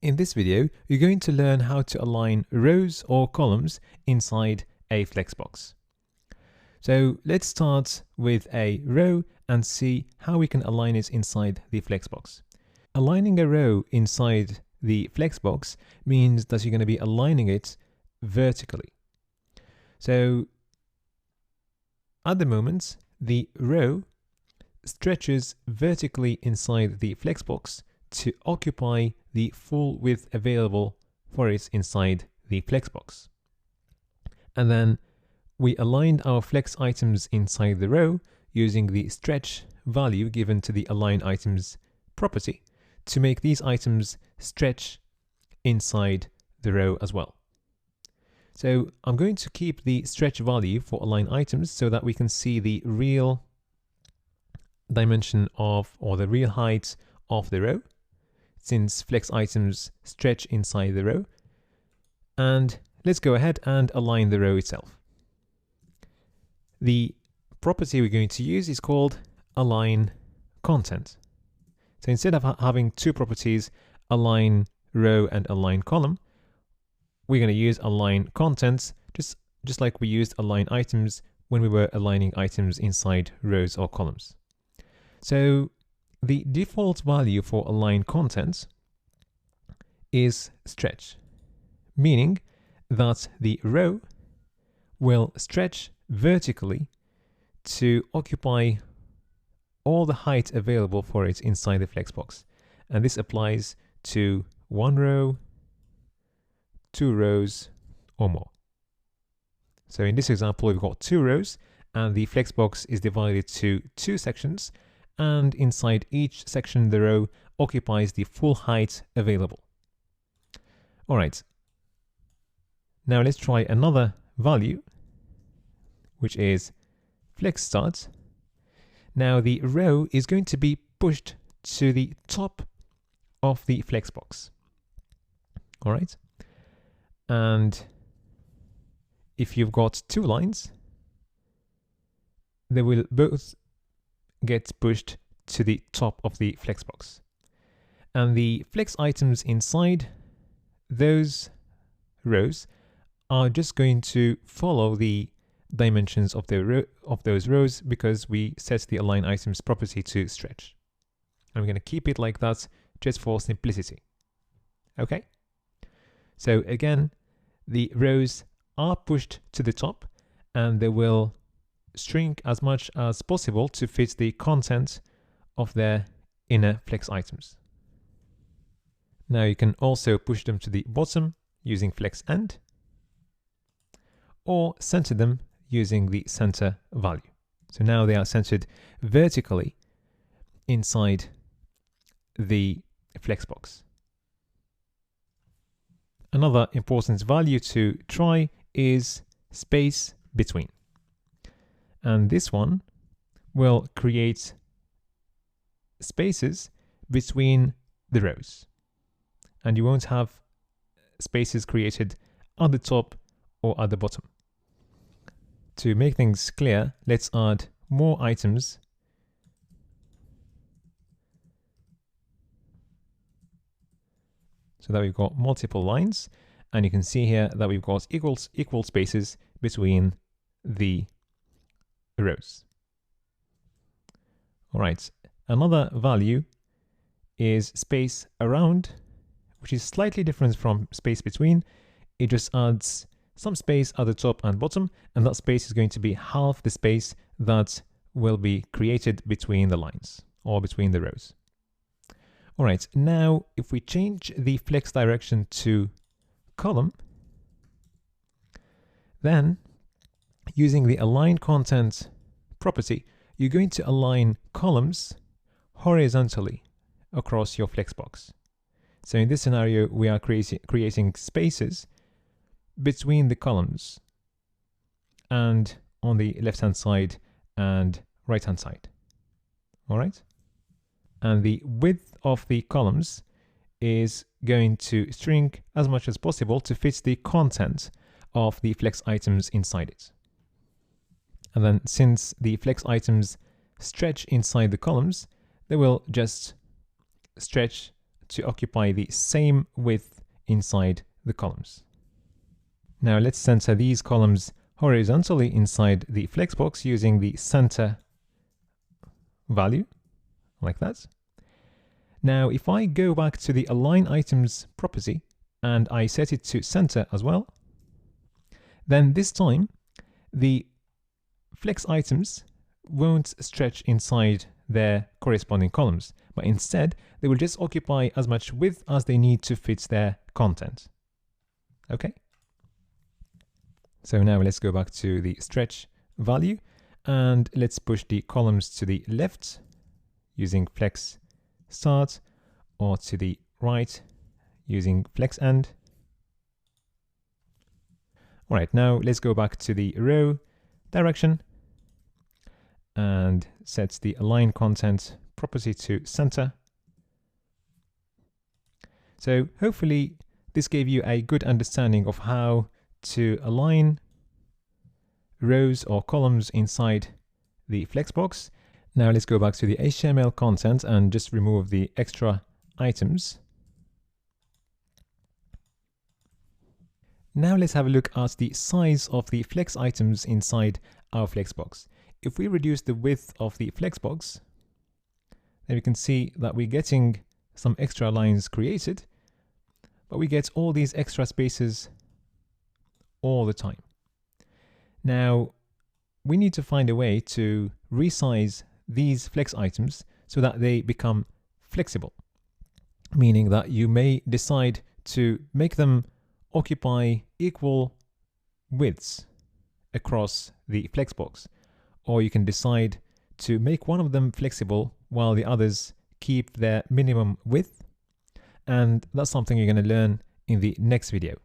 In this video, you're going to learn how to align rows or columns inside a Flexbox. So let's start with a row and see how we can align it inside the Flexbox. Aligning a row inside the Flexbox means that you're going to be aligning it vertically. So at the moment, the row stretches vertically inside the Flexbox to occupy the full width available for it inside the Flexbox. And then we aligned our flex items inside the row using the stretch value given to the align items property to make these items stretch inside the row as well. So I'm going to keep the stretch value for align items so that we can see the real dimension of, or the real height of the row, since flex items stretch inside the row. And let's go ahead and align the row itself. The property we're going to use is called align content. So instead of having two properties, align row and align column, we're going to use align contents, just like we used align items when we were aligning items inside rows or columns. So the default value for align content is stretch, meaning that the row will stretch vertically to occupy all the height available for it inside the Flexbox. And this applies to one row, two rows, or more. So in this example, we've got two rows and the Flexbox is divided to two sections, and inside each section the row occupies the full height available. All right, now let's try another value, which is flex start. Now the row is going to be pushed to the top of the Flexbox. All right, and if you've got two lines, they will both get pushed to the top of the Flexbox. And the flex items inside those rows are just going to follow the dimensions of those rows because we set the align items property to stretch. And we're going to keep it like that just for simplicity. Okay? So again, the rows are pushed to the top and they will shrink as much as possible to fit the content of their inner flex items. Now you can also push them to the bottom using flex end, or center them using the center value. So now they are centered vertically inside the Flexbox. Another important value to try is space between. And this one will create spaces between the rows. And you won't have spaces created at the top or at the bottom. To make things clear, let's add more items. So that we've got multiple lines, and you can see here that we've got equal spaces between the rows. All right, another value is space around, which is slightly different from space between. It just adds some space at the top and bottom, and that space is going to be half the space that will be created between the lines or between the rows. All right, now if we change the flex direction to column, then using the align content property, you're going to align columns horizontally across your Flexbox. So in this scenario, we are creating spaces between the columns and on the left-hand side and right-hand side. All right. And the width of the columns is going to shrink as much as possible to fit the content of the flex items inside it. And then since the flex items stretch inside the columns, they will just stretch to occupy the same width inside the columns. Now let's center these columns horizontally inside the Flexbox using the center value, like that. Now if I go back to the Align Items property and I set it to center as well, then this time the Flex items won't stretch inside their corresponding columns, but instead they will just occupy as much width as they need to fit their content. Okay? So now let's go back to the stretch value and let's push the columns to the left using Flex Start, or to the right using Flex End. All right, now let's go back to the row direction and set the Align Content property to center. So hopefully this gave you a good understanding of how to align rows or columns inside the Flexbox. Now let's go back to the HTML content and just remove the extra items. Now let's have a look at the size of the flex items inside our Flexbox. If we reduce the width of the Flexbox, then we can see that we're getting some extra lines created, but we get all these extra spaces all the time. Now, we need to find a way to resize these flex items so that they become flexible, meaning that you may decide to make them occupy equal widths across the Flexbox, or you can decide to make one of them flexible while the others keep their minimum width, and that's something you're going to learn in the next video.